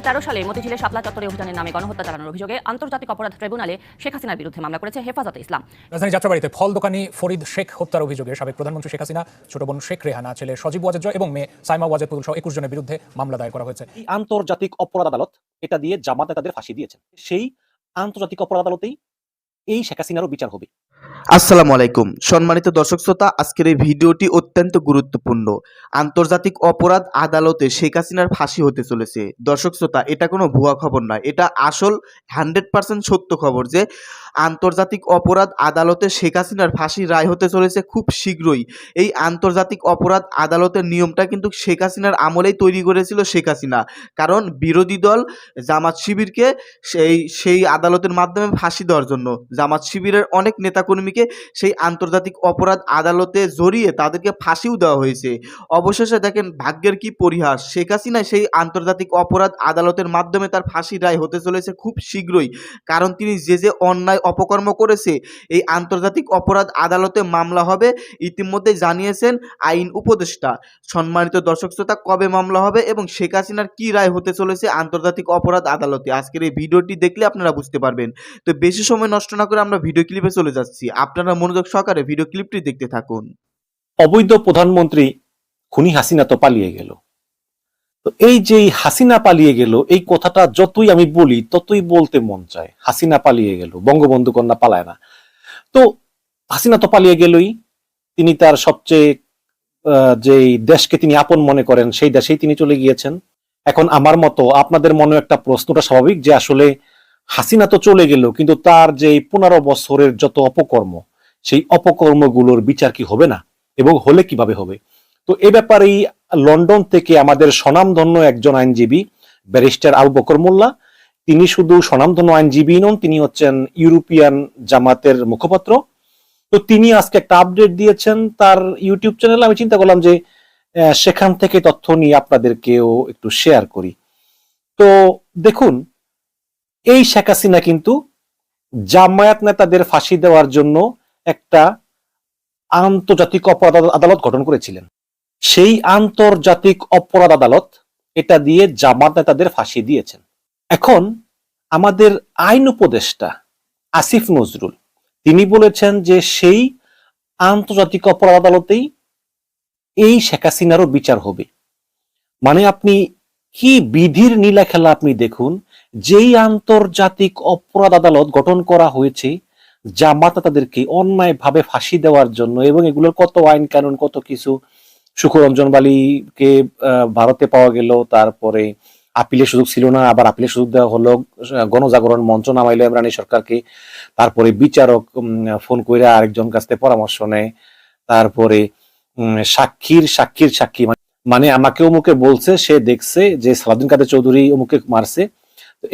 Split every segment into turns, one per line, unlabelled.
সালে মতিঝিলে শাপলা চত্বরে অভিযানের নামে গণহত্যা চালানোর অভিযোগে আন্তর্জাতিক অপরাধ ট্রাইব্যুনালে শেখ হাসিনার বিরুদ্ধে মামলা করেছে হেফাজতে ইসলাম।
রাজধানী যাত্রাবাড়িতে ফল দোকানি ফরিদ শেখ হত্যার অভিযোগে সাবেক প্রধানমন্ত্রী শেখ হাসিনা, ছোট বোন শেখ রেহানা, ছেলে সজীব ওয়াজেদ জয় এবং মেয়ে সাইমা ওয়াজেদ পুতুল সহ 21 জনের বিরুদ্ধে মামলা দায়ের করা হয়েছে।
এই আন্তর্জাতিক অপরাধ আদালত এটা দিয়ে জামাত নেতাদের ফাঁসি দিয়েছেন। সেই আন্তর্জাতিক অপরাধ আদালতেই এই শেখ হাসিনারও বিচার হবে।
আসসালামু আলাইকুম সম্মানিত দর্শক শ্রোতা, আজকের এই ভিডিওটি অত্যন্ত গুরুত্বপূর্ণ। আন্তর্জাতিক অপরাধ আদালতে শেখ হাসিনার ফাঁসি হতে চলেছে। দর্শক শ্রোতা, এটা কোনো ভুয়া খবর নয়, এটা আসল 100% সত্য খবর যে আন্তর্জাতিক অপরাধ আদালতে শেখ হাসিনার ফাঁসির রায় হতে চলেছে খুব শীঘ্রই। এই আন্তর্জাতিক অপরাধ আদালতের নিয়মটা কিন্তু শেখ হাসিনার আমলেই তৈরি করেছিল শেখ হাসিনা, কারণ বিরোধী দল জামাত শিবিরকে সেই আদালতের মাধ্যমে ফাঁসি দেওয়ার জন্য জামাত শিবিরের অনেক নেতাকর্মীকে সেই আন্তর্জাতিক অপরাধ আদালতে জড়িয়ে তাদেরকে ফাঁসিও দেওয়া হয়েছে। অবশেষে দেখেন ভাগ্যের কি পরিহাস, শেখ হাসিনা সেই আন্তর্জাতিক অপরাধ আদালতের মাধ্যমে তার ফাঁসির রায় হতে চলেছে খুব শীঘ্রই, কারণ তিনি যে অন্যায় অপকর্ম করেছে এই আন্তর্জাতিক অপরাধ আদালতে মামলা হবে ইতিমধ্যে জানিয়েছেন আইন উপদেষ্টা। সম্মানিত দর্শক শ্রোতা, কবে মামলা হবে এবং শেখ হাসিনার কি রায় হতে চলেছে আন্তর্জাতিক অপরাধ আদালতে, আজকের এই ভিডিওটি দেখলে আপনারা বুঝতে পারবেন। তো বেশি সময় নষ্ট না করে আমরা ভিডিও ক্লিপে চলে যাচ্ছি, আপনারা মনোযোগ সহকারে ভিডিও ক্লিপটি দেখতে থাকুন।
অবৈধ প্রধানমন্ত্রী খুনি হাসিনা তো পালিয়ে গেল। তো এই যে হাসিনা পালিয়ে গেল, এই কথাটা যতই আমি বলি ততই বলতে মন চায়। হাসিনা পালিয়ে গেল, বঙ্গবন্ধু কন্যা পালায় না। তো হাসিনা তো পালিয়ে গেলই, তিনি তার সবচেয়ে যে দেশকে তিনি আপন মনে করেন সেই দেশেই তিনি চলে গিয়েছেন। এখন আমার মতো আপনাদের মনে একটা প্রশ্নটা স্বাভাবিক যে আসলে হাসিনা তো চলে গেল, কিন্তু তার যে 15 বছরের যত অপকর্ম, সেই অপকর্মগুলোর বিচার কি হবে না, এবং হলে কিভাবে হবে? তো এ ব্যাপারেই লন্ডন থেকে আমাদের স্বনামধন্য একজন আইনজীবী ব্যারিস্টার আবু বকর মোল্লা, তিনি শুধু স্বনামধন্য আইনজীবী নন, তিনি হচ্ছেন ইউরোপিয়ান জামাতের মুখপাত্র। তো তিনি আজকে একটা আপডেট দিয়েছেন তার ইউটিউব চ্যানেলে। আমি চিন্তা করলাম যে সেখান থেকে তথ্য নিয়ে আপনাদেরকেও একটু শেয়ার করি। তো দেখুন, এই শেখ হাসিনা কিন্তু জামায়াত নেতাদের ফাঁসি দেওয়ার জন্য একটা আন্তর্জাতিক অপরাধ আদালত গঠন করেছিলেন। সেই আন্তর্জাতিক অপরাধ আদালত এটা দিয়ে জামাত নেতাদের ফাঁসি দিয়েছেন। এখন আমাদের আইন উপদেষ্টা আসিফ নজরুল তিনি বলেছেন যে সেই আন্তর্জাতিক অপরাধ আদালতেই এই শেখ হাসিনারও বিচার হবে। মানে আপনি কি বিধির নীলা খেলা আপনি দেখুন, যেই আন্তর্জাতিক অপরাধ আদালত গঠন করা হয়েছে জামাত তাদেরকে অন্যায় ভাবে ফাঁসি দেওয়ার জন্য, এবং এগুলোর কত আইন কানুন কত কিছু। সুখরঞ্জন বালিকে ভারতে পাওয়া গেল, তারপরে আপিলের সুযোগ ছিল না, আবার আপিলের সুযোগ দেওয়া হলো, গণজাগরণ মঞ্চ নামাইলো ইমরানি সরকারকে, তারপরে বিচারক ফোন করে আরেকজন কাছ থেকে পরামর্শ নেয়, তারপরে সাক্ষীর সাক্ষী মানে আমাকে অমুকে বলছে সে দেখছে যে সালাউদ্দিন কাদের চৌধুরী অমুকে মারছে,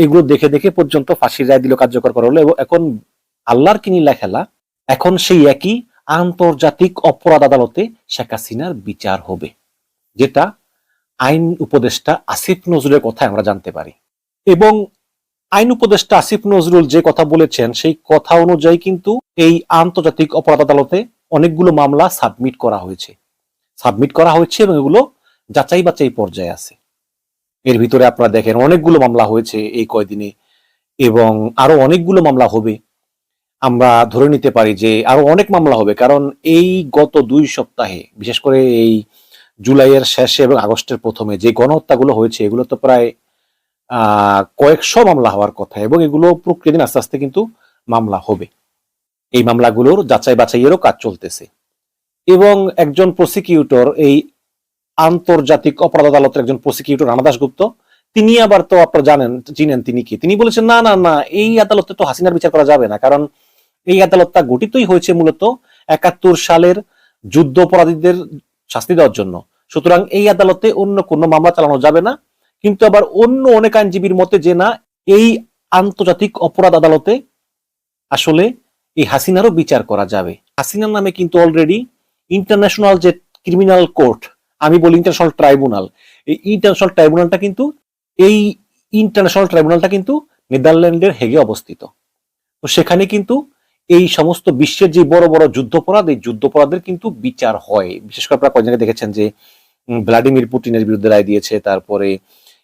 এগুলো দেখে দেখে পর্যন্ত ফাঁসির রায় দিল, কার্যকর করা হলো। এবং এখন আল্লাহর কি নীলা খেলা, এখন সেই একই আন্তর্জাতিক অপরাধ আদালতে শেখ হাসিনার বিচার হবে, যেটা আইন উপদেষ্টা আসিফ নজরুলের কথা আমরা জানতে পারি। এবং আইন উপদেষ্টা আসিফ নজরুল যে কথা বলেছেন সেই কথা অনুযায়ী কিন্তু এই আন্তর্জাতিক অপরাধ আদালতে অনেকগুলো মামলা সাবমিট করা হয়েছে এবং এগুলো যাচাই বাছাই পর্যায়ে আছে। এর ভিতরে আপনারা দেখেন অনেকগুলো মামলা হয়েছে এই কয়দিনে, এবং আরো অনেকগুলো মামলা হবে। আমরা ধরে নিতে পারি যে আরো অনেক মামলা হবে, কারণ এই গত 2 সপ্তাহে, বিশেষ করে এই জুলাইয়ের শেষে এবং আগস্টের প্রথমে যে গণহত্যাগুলো হয়েছে, এগুলো তো প্রায় কয়েকশো মামলা হওয়ার কথা, এবং এগুলো প্রক্রিয়াধীন আস্তে আস্তে কিন্তু মামলা হবে। এই মামলাগুলোর যাচাই বাছাইয়েরও কাজ চলতেছে। এবং একজন প্রসিকিউটর, এই আন্তর্জাতিক অপরাধ আদালতের একজন প্রসিকিউটর রানা দাশগুপ্ত, তিনি আবার তো আপনারা চিনেন তিনি কি, তিনি বলেছেন না না না, এই আদালতে তো হাসিনার বিচার করা যাবে না, কারণ এই আদালতটা গঠিতই হয়েছে মূলত 71 সালের যুদ্ধ অপরাধীদের শাস্তি দেওয়ার জন্য। সুতরাং এই আদালতে অন্য কোনো মামলা চালানো যাবে না। কিন্তু আবার অন্য অনেক আইনজীবীর মতে যে না, এই আন্তর্জাতিক অপরাধ আদালতে আসলে এই হাসিনারও বিচার করা যাবে। হাসিনার নামে কিন্তু অলরেডি ইন্টারন্যাশনাল যে ক্রিমিনাল কোর্ট, আমি বলি ইন্টারন্যাশনাল ট্রাইব্যুনাল, এই ইন্টারন্যাশনাল ট্রাইব্যুনালটা কিন্তু নেদারল্যান্ডের হেগে অবস্থিত। তো সেখানে কিন্তু এই সমস্ত বিশ্বের যে বড় বড় যুদ্ধপরাধ, এই যুদ্ধপরাধের কিন্তু বিচার হয়। বিশেষ করে আপনারা কয়েক জায়গায় দেখেছেন যে ভ্লাদিমির পুতিনের বিরুদ্ধে রায় দিয়েছে, তারপরে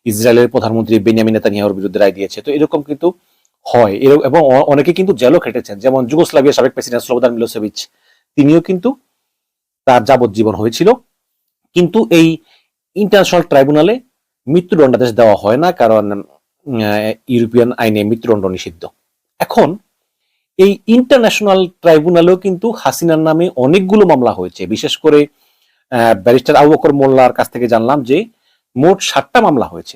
ইসরায়েলের প্রধানমন্ত্রী বেনিয়ামিন নেতানিয়াহুর বিরুদ্ধে রায় দিয়েছে। তো এরকম কিন্তু হয়, এবং অনেকে কিন্তু জেলও খেটেছেন, যেমন যুগোস্লাভিয়ার সাবেক প্রেসিডেন্ট স্লোবোদান মিলোসেভিচ, তিনিও কিন্তু তার যাবজ্জীবন হয়েছিল। কিন্তু এই ইন্টারন্যাশনাল ট্রাইব্যুনালে মৃত্যুদণ্ডাদেশ দেওয়া হয় না, কারণ ইউরোপিয়ান আইনে মৃত্যুদণ্ড নিষিদ্ধ। এখন এই ইন্টারন্যাশনাল ট্রাইব্যুনালেও কিন্তু হাসিনার নামে অনেকগুলো মামলা হয়েছে। বিশেষ করে ব্যারিস্টার আবু বকর মোল্লার কাছ থেকে জানলাম যে মোট 7টা মামলা হয়েছে।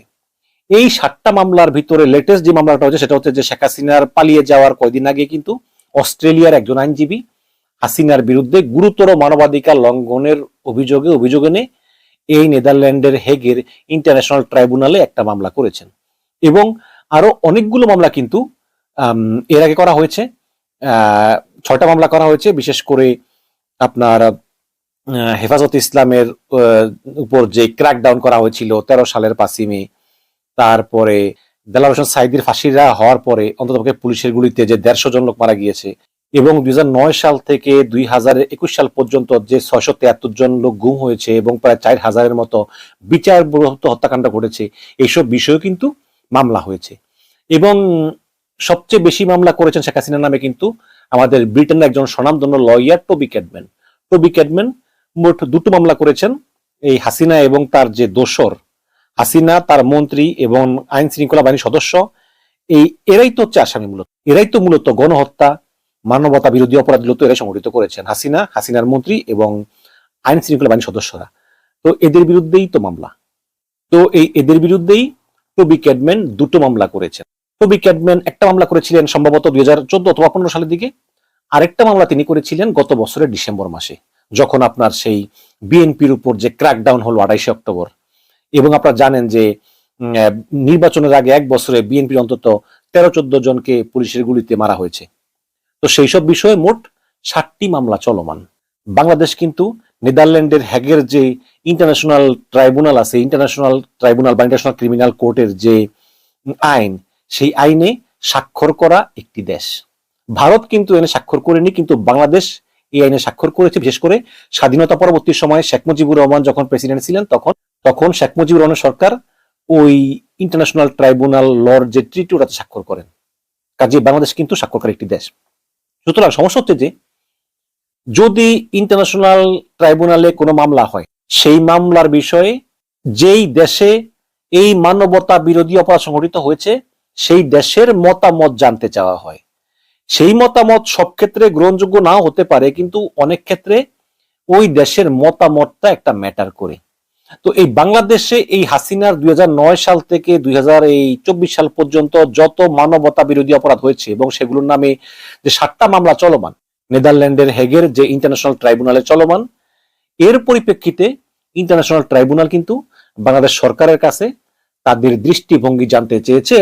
এই 7টা মামলার ভিতরে লেটেস্ট যে মামলাটা হচ্ছে সেটা হচ্ছে যে শেখ হাসিনার পালিয়ে যাওয়ার কয়দিন আগে কিন্তু অস্ট্রেলিয়ার একজন আইনজীবী হাসিনার বিরুদ্ধে গুরুতর মানবাধিকার লঙ্ঘনের অভিযোগ এনে এই নেদারল্যান্ডের হেগের ইন্টারন্যাশনাল ট্রাইব্যুনালে একটা মামলা করেছেন। এবং আরো অনেকগুলো মামলা কিন্তু এর আগে করা হয়েছে। 6টা মামলা করা হয়েছে। বিশেষ করে আপনার হেফাজত ইসলামের উপর যে ক্র্যাকডাউন করা হয়েছিল 13 সালের 5ই মে, তারপরে দেলাওয়ার হোসেন সাঈদীর ফাঁসিরা হওয়ার পরে অন্ততপক্ষে পুলিশের গুলিতে যে 150 জন লোক মারা গিয়েছে, এবং 2009 সাল থেকে 2021 সাল পর্যন্ত যে 673 জন লোক গুম হয়েছে এবং প্রায় 4000-এর মতো বিচার বহির্ভূত হত্যাকাণ্ড ঘটেছে, এইসব বিষয়েও কিন্তু মামলা হয়েছে। এবং সবচেয়ে বেশি মামলা করেছেন শেখ হাসিনার নামে কিন্তু আমাদের ব্রিটেনের একজন স্বনামধন্য লয়ার টবি ক্যাডম্যান মোট 2টো মামলা করেছেন। এই হাসিনা এবং তার যে দোসর, হাসিনা, তার মন্ত্রী এবং আইন শৃঙ্খলা বাহিনীর সদস্য, এরাই তো হচ্ছে আসামি। এরাই তো মূলত গণহত্যা, মানবতা বিরোধী অপরাধগুলো তো এরাই সংগঠিত করেছেন, হাসিনার মন্ত্রী এবং আইন শৃঙ্খলা বাহিনীর সদস্যরা। তো এদের বিরুদ্ধেই তো মামলা। তো এদের বিরুদ্ধেই টবি ক্যাডম্যান 2টো মামলা করেছেন। টবি ক্যাডম্যান একটা মামলা করেছিলেন সম্ভবত 2014 অথবা 15 সালের দিকে। আরেকটা মামলা তিনি করেছিলেন গত বছরের ডিসেম্বর মাসে, যখন আপনার সেই বিএনপির উপর যে ক্র্যাকডাউন হলো 28 অক্টোবর। এবং আপনারা জানেন যে নির্বাচনের আগে 1 বছরে বিএনপির অন্তত 13-14 জনকে পুলিশের গুলিতে মারা হয়েছে। তো সেই সব বিষয়ে মোট 7টি মামলা চলমান। বাংলাদেশ কিন্তু নেদারল্যান্ডের হ্যাগের যে ইন্টারন্যাশনাল ট্রাইব্যুনাল আছে, ইন্টারন্যাশনাল ট্রাইব্যুনাল বা ইন্টারন্যাশনাল ক্রিমিনাল কোর্টের যে আইন, সেই আইনে স্বাক্ষর করা একটি দেশ। ভারত কিন্তু এনে স্বাক্ষর করেনি, কিন্তু বাংলাদেশ এই আইনে স্বাক্ষর করেছে। বিশেষ করে স্বাধীনতা পরবর্তী সময়ে শেখ মুজিবুর রহমান যখন প্রেসিডেন্ট ছিলেন, তখন শেখ মুজিবুর রহমানের সরকার ওই ইন্টারন্যাশনাল ট্রাইব্যুনাল লর যে ট্রিটি ওটাতে স্বাক্ষর করেন। কাজে বাংলাদেশ কিন্তু স্বাক্ষরকারী একটি দেশ। সুতরাং সমস্যা হচ্ছে যে যদি ইন্টারন্যাশনাল ট্রাইব্যুনালে কোনো মামলা হয়, সেই মামলার বিষয়ে যেই দেশে এই মানবতা বিরোধী অপরাধ সংঘটিত হয়েছে সেই দেশের মতামত জানতে চাওয়া হয়। সেই মতামত সব ক্ষেত্রে গ্রহণযোগ্য নাও হতে পারে, কিন্তু অনেক ক্ষেত্রে ওই দেশের মতামতটা একটা ম্যাটার করে। তো এই বাংলাদেশে এই হাসিনার 2009 সাল থেকে 2024 সাল পর্যন্ত যত মানবতা বিরোধী অপরাধ হয়েছে এবং সেগুলোর নামে যে 7টা মামলা চলমান নেদারল্যান্ডের হেগের যে ইন্টারন্যাশনাল ট্রাইব্যুনালে চলমান, এর পরিপ্রেক্ষিতে ইন্টারন্যাশনাল ট্রাইব্যুনাল কিন্তু বাংলাদেশ সরকারের কাছে তাদের দৃষ্টিভঙ্গি জানতে চেয়েছে।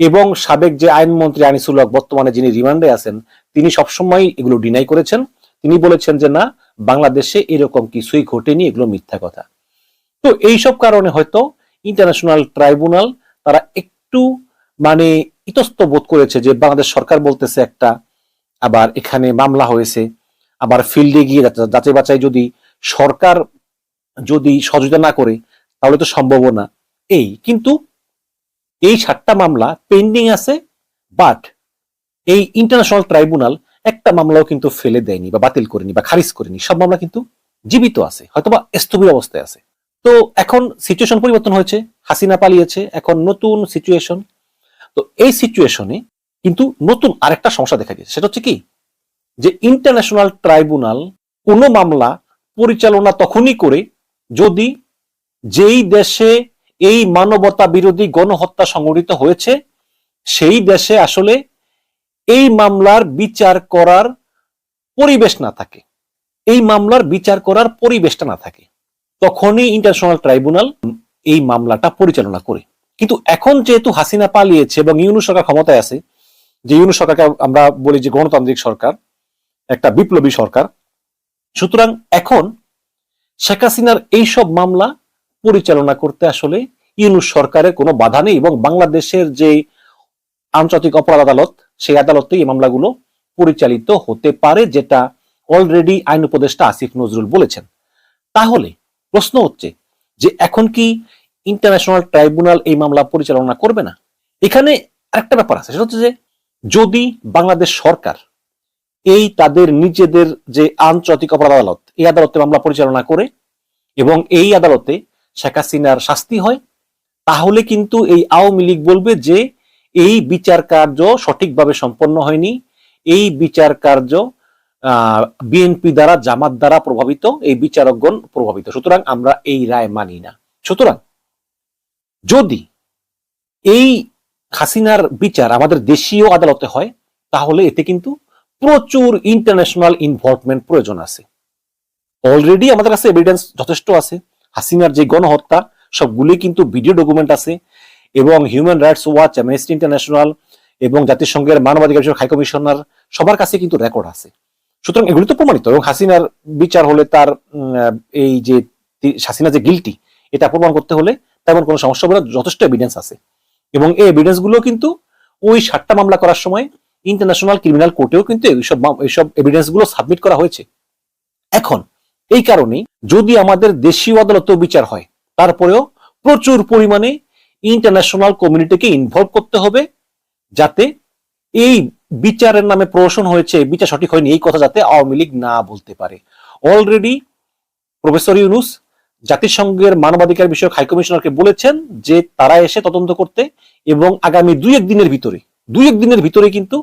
এবং সাবেক যে আইনমন্ত্রী আনিসুল হক, বর্তমানে যিনি রিমান্ডে আছেন, তিনি সবসময় এগুলো ডিনাই করেছেন। তিনি বলেছেন যে না, বাংলাদেশে এরকম কিছুই ঘটেনি, এগুলো মিথ্যা কথা। তো এইসব কারণে হয়তো ইন্টারন্যাশনাল ট্রাইব্যুনাল তারা একটু ইতস্ত বোধ করেছে যে বাংলাদেশ সরকার বলতেছে একটা, আবার এখানে মামলা হয়েছে, আবার ফিল্ডে গিয়ে যাচাই বাছাই যদি সরকার যদি সহযোগিতা না করে তাহলে তো সম্ভব না। কিন্তু এই 7টা মামলা পেন্ডিং আছে, বাট এই ইন্টারন্যাশনাল ট্রাইব্যুনাল একটা মামলাও কিন্তু ফেলে দেয়নি বা বাতিল করেনি বা খারিজ করেনি। সব মামলা কিন্তু জীবিত আছে, হয়তোবা স্থবির অবস্থায় আছে। তো এখন সিচুয়েশন পরিবর্তন হয়েছে, হাসিনা পালিয়েছে, এখন নতুন সিচুয়েশন। তো এই সিচুয়েশনে কিন্তু নতুন আরেকটা সমস্যা দেখা গেছে, সেটা হচ্ছে কি যে ইন্টারন্যাশনাল ট্রাইব্যুনাল কোনো মামলা পরিচালনা তখনই করে যদি যেই দেশে এই মানবতা বিরোধী গণহত্যা সংঘটিত হয়েছে সেই দেশে আসলে এই মামলার বিচার করার পরিবেশ না থাকে, এই মামলার বিচার করার পরিবেশটা না থাকে, তখনই ইন্টারন্যাশনাল ট্রাইব্যুনাল এই মামলাটা পরিচালনা করে। কিন্তু এখন যেহেতু হাসিনা পালিয়েছে এবং ইউনূস সরকার ক্ষমতায় আছে, যে ইউনূস সরকারকে আমরা বলি যে গণতান্ত্রিক সরকার, একটা বিপ্লবী সরকার, সুতরাং এখন শেখ হাসিনার এইসব মামলা পরিচালনা করতে আসলে ইউনূস সরকারের কোনো বাধা নেই। এবং বাংলাদেশের যে আন্তর্জাতিক অপরাধ আদালত, সেই আদালতেই এই মামলাগুলো পরিচালিত হতে পারে, যেটা অলরেডি আইন উপদেষ্টা আসিফ নজরুল বলেছেন। তাহলে প্রশ্ন হচ্ছে যে এখন কি ইন্টারন্যাশনাল ট্রাইব্যুনাল এই মামলা পরিচালনা করবে না? এখানে আরেকটা ব্যাপার আছে, সেটা হচ্ছে যে যদি বাংলাদেশ সরকার এই তাদের নিজেদের যে আন্তর্জাতিক অপরাধ আদালত, এই আদালতে মামলা পরিচালনা করে এবং এই আদালতে শেখ হাসিনার শাস্তি হয়, তাহলে কিন্তু এই আওয়ামী লীগ বলবে যে এই বিচার কার্য সঠিকভাবে সম্পন্ন হয়নি, এই বিচার কার্য বিএনপি দ্বারা, জামাত দ্বারা প্রভাবিত, এই বিচারকগণ প্রভাবিত, সুতরাং আমরা এই রায় মানি না। সুতরাং যদি এই হাসিনার বিচার আমাদের দেশীয় আদালতে হয়, তাহলে এতে কিন্তু প্রচুর ইন্টারন্যাশনাল ইনভলভমেন্ট প্রয়োজন আছে। অলরেডি আমাদের কাছে এভিডেন্স যথেষ্ট আছে। হাসিনার যে গণহত্যা সবগুলি কিন্তু ভিডিও ডকুমেন্ট আছে এবং human rights watch, amnesty international এবং জাতিসংঘের মানবাধিকার বিষয়ক হাই কমিশনার সবার কাছে কিন্তু রেকর্ড আছে। সুতরাং এগুলি তো প্রমাণিত, এবং হাসিনার বিচার হলে তার এই যে হাসিনা যে গিলটি, এটা প্রমাণ করতে হলে তেমন কোনো সমস্যা হবে না, যথেষ্ট এভিডেন্স আছে। এবং এই এভিডেন্স গুলো কিন্তু ওই 7টা মামলা করার সময় ইন্টারন্যাশনাল ক্রিমিনাল কোর্টেও কিন্তু এইসব এভিডেন্স গুলো সাবমিট করা হয়েছে। এখন এই কারণেই যদি আমাদের দেশীয় আদালতেও বিচার হয়, তারপরেও প্রচুর পরিমাণে ইন্টারন্যাশনাল কমিউনিটিকে ইনভলভ করতে হবে, যাতে এই বিচারের নামে প্রহসন হয়েছে, বিচার সঠিক হয়নি, এই কথা যাতে আওয়ামী লীগ না বলতে পারে। অলরেডি প্রফেসর ইউনুস জাতিসংঘের মানবাধিকার বিষয়ক হাই কমিশনারকে বলেছেন যে তারা এসে তদন্ত করতে, এবং আগামী 2-1 দিনের ভিতরে কিন্তু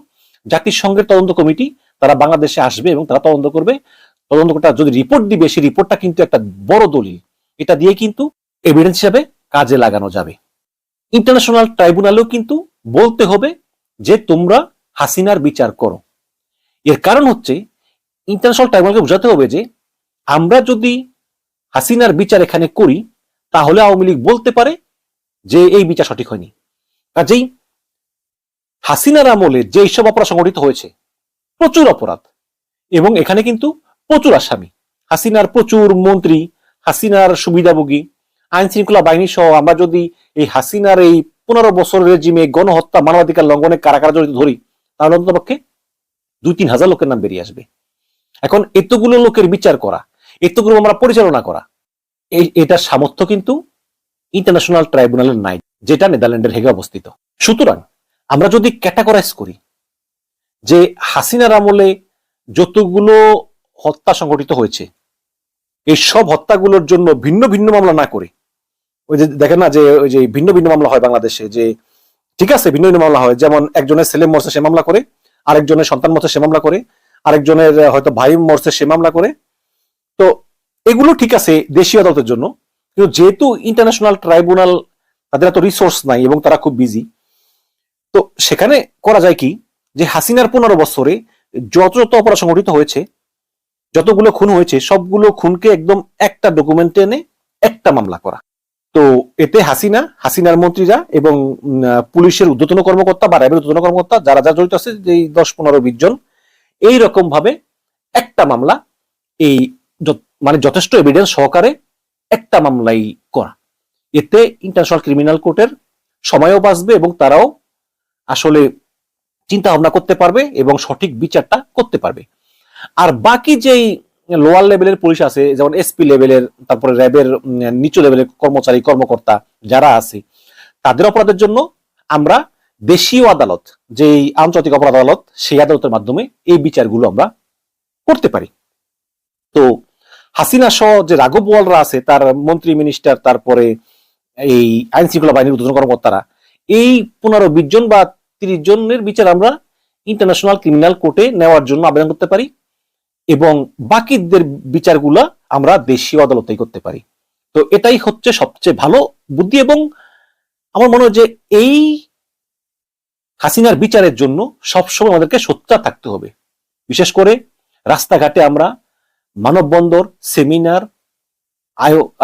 জাতিসংঘের তদন্ত কমিটি তারা বাংলাদেশে আসবে এবং তারা তদন্ত করবে। তদন্তটা যদি রিপোর্ট দিবে, সেই রিপোর্টটা কিন্তু একটা বড় দলিল, এটা দিয়ে কিন্তু এভিডেন্স হিসাবে কাজে লাগানো যাবে। ইন্টারন্যাশনাল ট্রাইব্যুনালেও কিন্তু বলতে হবে যে তোমরা হাসিনার বিচার করো। এর কারণ হচ্ছে ইন্টারন্যাশনাল ট্রাইব্যুনালকে বোঝাতে হবে যে আমরা যদি হাসিনার বিচার এখানে করি, তাহলে আওয়ামী লীগ বলতে পারে যে এই বিচার সঠিক হয়নি। কাজেই হাসিনার আমলে যে সব অপরাধ সংঘটিত হয়েছে, প্রচুর অপরাধ, এবং এখানে কিন্তু প্রচুর আসামি, হাসিনার প্রচুর মন্ত্রী, হাসিনার সুবিধাভোগী, আইন শৃঙ্খলা বাহিনী সহ আমরা যদি এই হাসিনার এই 15 বছরের রেজিমে গণহত্যা, মানবাধিকার লঙ্ঘনে কারা কারা জড়িত ধরি, তাহলে অন্ততপক্ষে 2-3 হাজার লোকের নাম বেরিয়ে আসবে। এখন এতগুলো লোকের বিচার করা, এতগুলো আমরা পরিচালনা করা, এটার সামর্থ্য কিন্তু ইন্টারন্যাশনাল ট্রাইব্যুনালের নাই, যেটা নেদারল্যান্ডের হেগে অবস্থিত। সুতরাং আমরা যদি ক্যাটাগরাইজ করি যে হাসিনার আমলে যতগুলো হত্যা সংঘটিত হয়েছে, এই সব হত্যাগুলোর জন্য ভিন্ন ভিন্ন মামলা না করে, ওই যে দেখেন না যে ওই যে ভিন্ন ভিন্ন মামলা হয় বাংলাদেশে, যে ঠিক আছে ভিন্ন ভিন্ন মামলা হয়, যেমন একজনের ছেলে মরছে সে মামলা করে, আরেকজনের সন্তান মরছে সে মামলা করে, আরেকজনের হয়তো ভাই মরছে সে মামলা করে। তো এগুলো ঠিক আছে দেশীয় আদালতের জন্য, কিন্তু যেহেতু ইন্টারন্যাশনাল ট্রাইব্যুনাল তাদের এত রিসোর্স নাই এবং তারা খুব বিজি, তো সেখানে করা যায় কি যে হাসিনার 15 বছরে যত যত অপরাধ সংঘটিত হয়েছে, যতগুলো খুন হয়েছে, সবগুলো খুনকে একদম একটা ডকুমেন্টে এনে একটা মামলা করা। তো এতে হাসিনার মন্ত্রীরা এবং পুলিশের ঊর্ধ্বতন কর্মকর্তা বা র্যাবের ঊর্ধ্বতন কর্মকর্তা যারা যা জড়িত আছে, যে 10-15-20 জন, এইরকম ভাবে একটা মামলা, এই মানে যথেষ্ট এভিডেন্স সহকারে একটা মামলাই করা। এতে ইন্টারন্যাশনাল ক্রিমিনাল কোর্টের সময়ও বাঁচবে এবং তারাও আসলে চিন্তা ভাবনা করতে পারবে এবং সঠিক বিচারটা করতে পারবে। আর বাকি যেই লোয়ার লেভেলের পুলিশ আছে, যেমন এসপি লেভেলের, তারপরে র্যাবের নিচু লেভেলের কর্মচারী কর্মকর্তা যারা আছে, তাদের অপরাধের জন্য আমরা দেশীয় আদালত, যেই আন্তর্জাতিক অপরাধ আদালত, সেই আদালতের মাধ্যমে এই বিচারগুলো আমরা করতে পারি। তো হাসিনা সহ যে রাঘব বোয়ালরা আছে, তার মন্ত্রী, মিনিস্টার, তারপরে এই আইন শৃঙ্খলা বাহিনীর ঊর্ধ্বতন কর্মকর্তারা, এই 15-20 জন বা 30 জনের বিচার আমরা ইন্টারন্যাশনাল ক্রিমিনাল কোর্টে নেওয়ার জন্য আবেদন করতে পারি, এবং বাকিদের বিচারগুলা আমরা দেশীয় আদালতেই করতে পারি। তো এটাই হচ্ছে সবচেয়ে ভালো বুদ্ধি, এবং আমার মনে হয় যে এই হাসিনার বিচারের জন্য সবসময় আমাদেরকে সোচ্চার থাকতে হবে। বিশেষ করে রাস্তাঘাটে আমরা মানববন্ধন, সেমিনার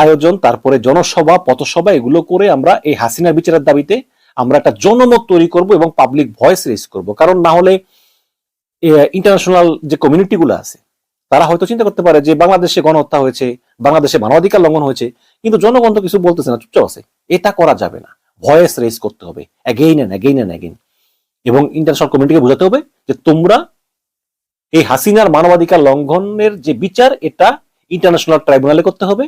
আয়োজন, তারপরে জনসভা, পথসভা, এগুলো করে আমরা এই হাসিনার বিচারের দাবিতে আমরা একটা জনমত তৈরি করব এবং পাবলিক ভয়েস রেজ করব। কারণ না হলে ইন্টারন্যাশনাল যে কমিউনিটিগুলো আছে, তারা হয়তো চিন্তা করতে পারে যে বাংলাদেশে গণহত্যা হয়েছে, বাংলাদেশে মানবাধিকার লঙ্ঘন হয়েছে, কিন্তু জনগণ তো কিছু বলতেছে না, চুপচাপ আছে। এটা করা যাবে না, ভয়েস রেজ করতে হবে অ্যাগেইন এন্ড অ্যাগেইন, এবং ইন্টারন্যাশনাল কমিউনিটিকে বোঝাতে হবে যে তোমরা এই হাসিনার মানবাধিকার লঙ্ঘনের যে বিচার, এটা ইন্টারন্যাশনাল ট্রাইব্যুনালে করতে হবে,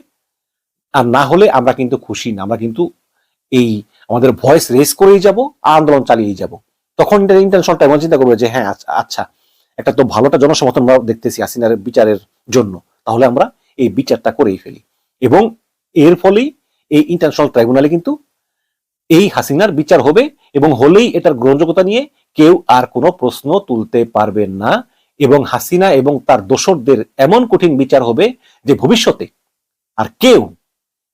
আর না হলে আমরা কিন্তু খুশি না, আমরা কিন্তু এই আমাদের ভয়েস রেজ করেই যাব, আন্দোলন চালিয়েই যাব। তখন ইন্টারন্যাশনাল টাইম চিন্তা করবে যে হ্যাঁ আচ্ছা, একটা তো ভালোটা জনসমর্থন আমরা দেখতেছি হাসিনার বিচারের জন্য, তাহলে আমরা এই বিচারটা করেই ফেলি। এবং এর ফলেই এই ইন্টারন্যাশনাল ট্রাইব্যুনালে কিন্তু এই হাসিনার বিচার হবে, এবং হলেই এটার গ্রহণযোগ্যতা নিয়ে কেউ আর কোনো প্রশ্ন তুলতে পারবেন না। এবং হাসিনা এবং তার দোসরদের এমন কঠিন বিচার হবে যে ভবিষ্যতে আর কেউ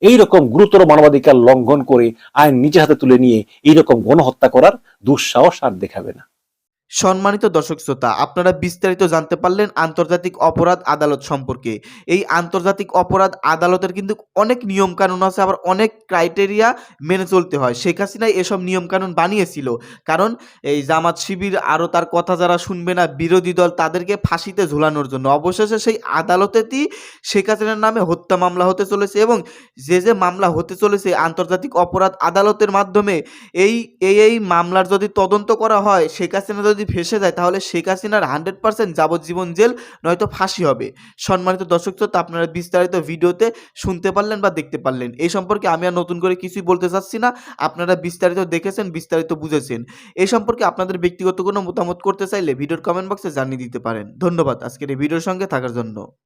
এইরকম গুরুতর মানবাধিকার লঙ্ঘন করে আইন নিজের হাতে তুলে নিয়ে এইরকম গণহত্যা করার দুঃসাহস আর দেখাবে না।
সম্মানিত দর্শক শ্রোতা, আপনারা বিস্তারিত জানতে পারলেন আন্তর্জাতিক অপরাধ আদালত সম্পর্কে। এই আন্তর্জাতিক অপরাধ আদালতের কিন্তু অনেক নিয়ম কানুন আছে, আবার অনেক ক্রাইটেরিয়া মেনে চলতে হয়। শেখ হাসিনাই এসব নিয়ম কানুন বানিয়েছিল, কারণ এই জামাত শিবির আরও তার কথা যারা শুনবে না, বিরোধী দল, তাদেরকে ফাঁসিতে ঝুলানোর জন্য। অবশেষে সেই আদালতেতেই শেখ হাসিনার নামে হত্যা মামলা হতে চলেছে, এবং যে মামলা হতে চলেছে আন্তর্জাতিক অপরাধ আদালতের মাধ্যমে, এই মামলার যদি তদন্ত করা হয়, শেখ হাসিনা যদি ফেঁসে যায়, তাহলে শেখ হাসিনার 100% যাবজ্জীবন জেল নয়তো ফাঁসি হবে। সম্মানিত দর্শক শ্রোতা, আপনারা বিস্তারিত ভিডিওতে শুনতে পারলেন বা দেখতে পারলেন। এই সম্পর্কে আমি আর নতুন করে কিছুই বলতে চাচ্ছি না, আপনারা বিস্তারিত দেখেছেন, বিস্তারিত বুঝেছেন। এই সম্পর্কে আপনাদের ব্যক্তিগত কোনো মতামত করতে চাইলে ভিডিওর কমেন্ট বক্সে জানিয়ে দিতে পারেন। ধন্যবাদ আজকের এই ভিডিওর সঙ্গে থাকার জন্য।